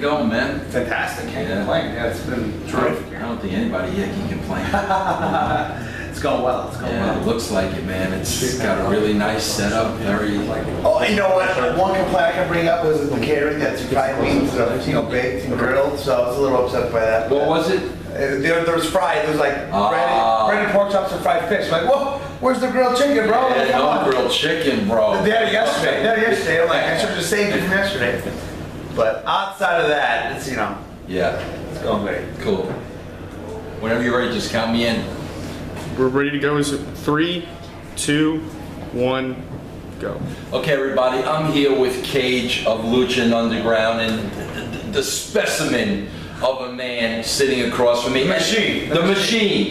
going, man? Fantastic. Can't complain. Yeah, it's been terrific. I don't think anybody here can complain. It's going well. It's going well. It looks like it, man. It's got a really nice setup. Very like. Oh, you know what? One complaint I can bring up was the catering. That's fried wings, baked and grilled. So I was a little upset by that. What was it? There was fried. There was like breaded pork chops and fried fish. I'm like, whoa, where's the grilled chicken, bro? Yeah, no grilled chicken, bro. They had it yesterday. I'm like, I should have just saved it from yesterday. But outside of that, it's Yeah. It's going great. Cool. Whenever you're ready, just count me in. We're ready to go. Is it 3, 2, 1, go. Okay, everybody, I'm here with Cage of Lucha Underground and the specimen of a man sitting across from me. The machine.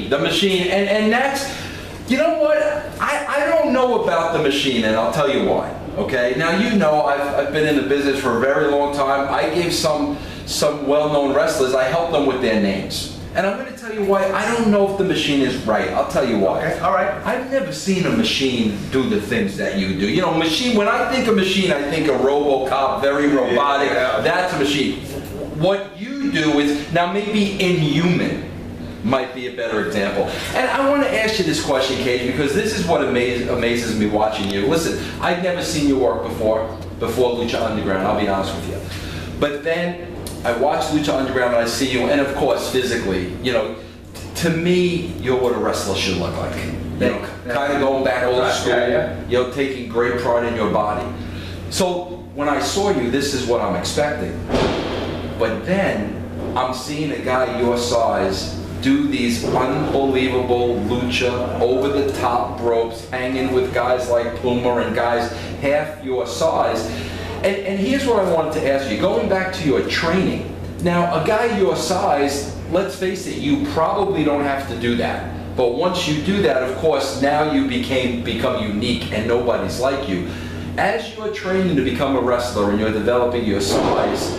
The machine. And that's, you know what? I don't know about the machine, and I'll tell you why. Okay, now I've been in the business for a very long time. I gave some well-known wrestlers, I helped them with their names. And I'm going to tell you why I don't know if the machine is right. I'll tell you why. Okay, all right. I've never seen a machine do the things that you do. You know, machine, when I think of machine, I think of RoboCop, very robotic. Yeah. That's a machine. What you do is, now maybe inhuman might be a better example. And I want to ask you this question, Cage, because this is what amazes me watching you. Listen, I've never seen you work before Lucha Underground, I'll be honest with you. But then I watch Lucha Underground and I see you, and of course physically, to me, you're what a wrestler should look like. Kind of going back old school, taking great pride in your body. So when I saw you, this is what I'm expecting. But then I'm seeing a guy your size do these unbelievable lucha, over-the-top ropes, hanging with guys like Puma and guys half your size. And here's what I wanted to ask you. Going back to your training, now a guy your size, let's face it, you probably don't have to do that. But once you do that, of course, now you become unique and nobody's like you. As you're training to become a wrestler and you're developing your size,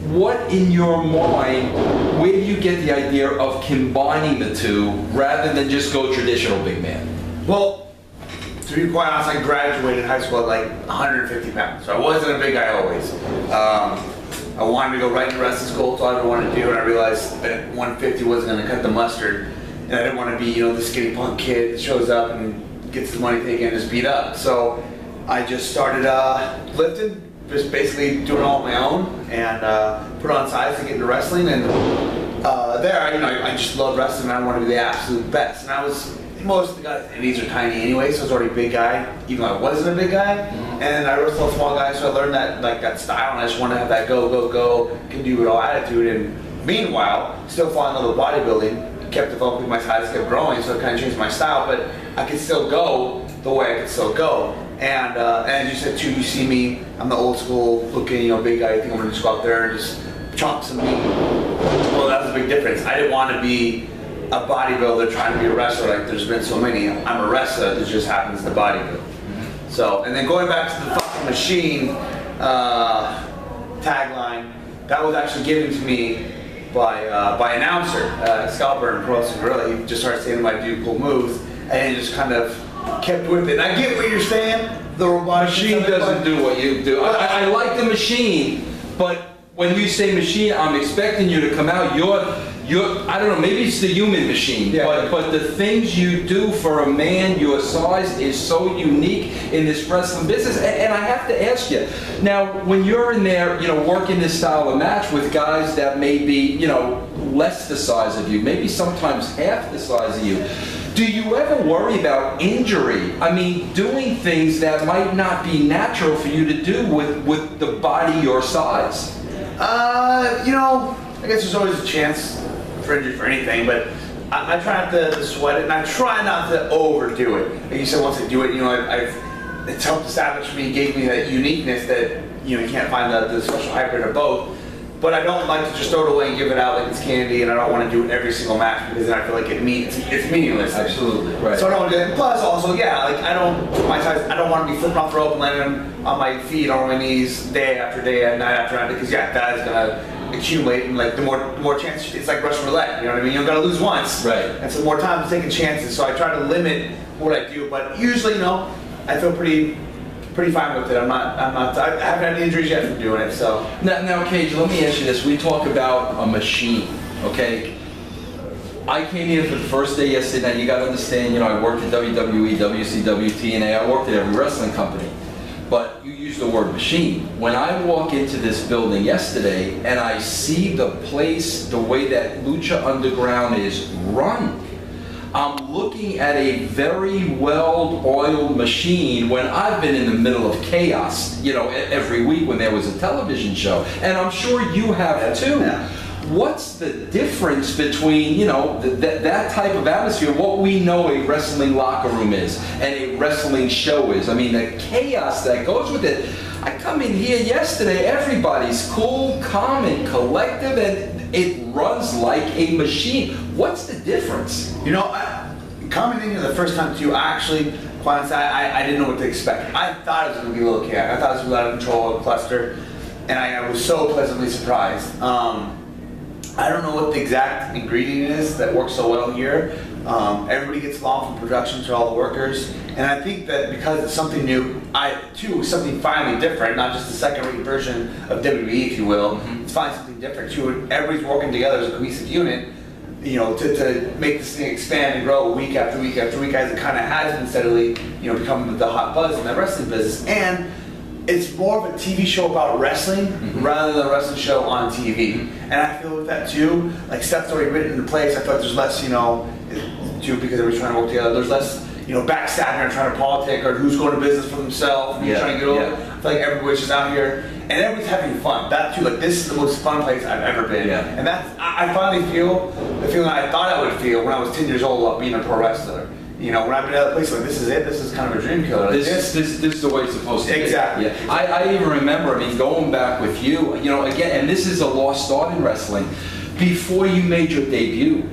what in your mind, where do you get the idea of combining the two rather than just go traditional big man? Well, to be quite honest, I graduated high school at like 150 pounds, so I wasn't a big guy always. I wanted to go right to wrestling school, that's all I wanted to do, and I realized that 150 wasn't going to cut the mustard, and I didn't want to be, the skinny punk kid that shows up and gets the money taken and is beat up. So I just started lifting. Just basically doing it all on my own and put on size to get into wrestling, and I just love wrestling and I want to be the absolute best. And most of the guys in these are tiny anyway, so I was already a big guy, even though I wasn't a big guy. And I wrestled a small guy, so I learned that style, and I just wanted to have that go, can do it all attitude. And meanwhile, still falling in love with bodybuilding, kept developing my size, kept growing, so it kind of changed my style, but I could still go the way I could still go. And as you said too, you see me, I'm the old school looking, big guy. I think I'm gonna just go out there and just chomp some meat. Well, that was a big difference. I didn't want to be a bodybuilder trying to be a wrestler. Like there's been so many. I'm a wrestler that just happens to bodybuild. So, and then going back to the fucking machine tagline, that was actually given to me by an announcer, Scalper and Pro Wrestling Gorilla. He just started saying I do cool moves, and he just kind of kept with it. And I get what you're saying. The robotic machine doesn't do what you do. I like the machine, but when you say machine, I'm expecting you to come out. You're I don't know, maybe it's the human machine, but the things you do for a man your size is so unique in this wrestling business. And I have to ask you, now when you're in there, working this style of match with guys that may be, less the size of you, maybe sometimes half the size of you, do you ever worry about injury? I mean, doing things that might not be natural for you to do with the body your size? I guess there's always a chance for injury for anything, but I try not to sweat it, and I try not to overdo it. Like you said, once I do it, it's helped establish me, gave me that uniqueness that, you can't find the special hybrid of both. But I don't like to just throw it away and give it out like it's candy, and I don't want to do it every single match because then I feel like it's meaningless. Absolutely, right. So I don't want to do it. Plus, also, I don't want to be flipping off the rope and landing on my feet or on my knees day after day, night after night, because that is gonna accumulate, and the more chances, it's like Russian roulette. You know what I mean? You're gonna lose once, right? And so more time taking chances. So I try to limit what I do, but usually, I feel pretty pretty fine with it. I haven't had any injuries yet from doing it, so. Now, Cage, let me ask you this. We talk about a machine, okay? I came here for the first day yesterday. Now, you got to understand, I worked at WWE, WCW, TNA. I worked at every wrestling company. But you use the word machine. When I walk into this building yesterday and I see the place, the way that Lucha Underground is run, I'm looking at a very well-oiled machine when I've been in the middle of chaos, every week when there was a television show. And I'm sure you have too. Yeah. What's the difference between, that type of atmosphere, what we know a wrestling locker room is and a wrestling show is? I mean, the chaos that goes with it. I come in here yesterday, everybody's cool, calm, and collective, and it runs like a machine. What's the difference? Coming in here the first time too, quite honestly, I didn't know what to expect. I thought it was going to be a little chaotic. I thought it was going to be out of control, a cluster, and I was so pleasantly surprised. I don't know what the exact ingredient is that works so well here. Everybody gets along from production to all the workers, and I think that because it's something new, something finally different, not just the second-rate version of WWE, if you will. It's finally something different too. Everybody's working together as a cohesive unit, to make this thing expand and grow week after week after week, as it kind of has been steadily, becoming the hot buzz in the wrestling business. And it's more of a TV show about wrestling rather than a wrestling show on TV. And I feel with that too, like stuff's already written into place. I feel like there's less, too, because everybody's trying to work together. There's less, backstabbing or trying to politic or who's going to business for themselves and trying to get over. I feel like everybody's just out here and everybody's having fun. That too, like this is the most fun place I've ever been. And I finally feel the feeling I thought I would feel when I was 10 years old about being a pro wrestler. When I've been at a place like this is it, this is kind of a dream killer. Like this is the way it's supposed to be. Exactly. Yeah. I even remember, going back with you, again, and this is a lost art in wrestling, before you made your debut,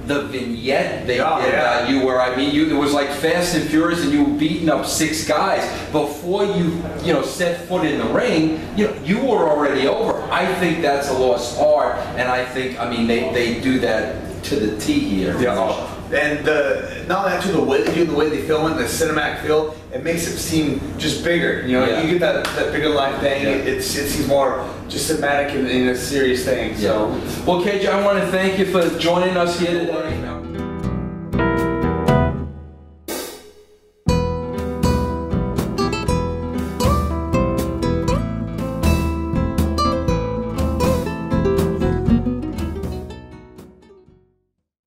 the vignette they did about you where, it was like Fast and Furious and you were beating up 6 guys. Before you, set foot in the ring, you were already over. I think that's a lost art, and I think, they do that to the T here. And not only that, too, the way they do, the way they film it, the cinematic feel, it makes it seem just bigger. You get that bigger line thing. It seems more just cinematic in a serious thing. So, well, KJ, I want to thank you for joining us here today.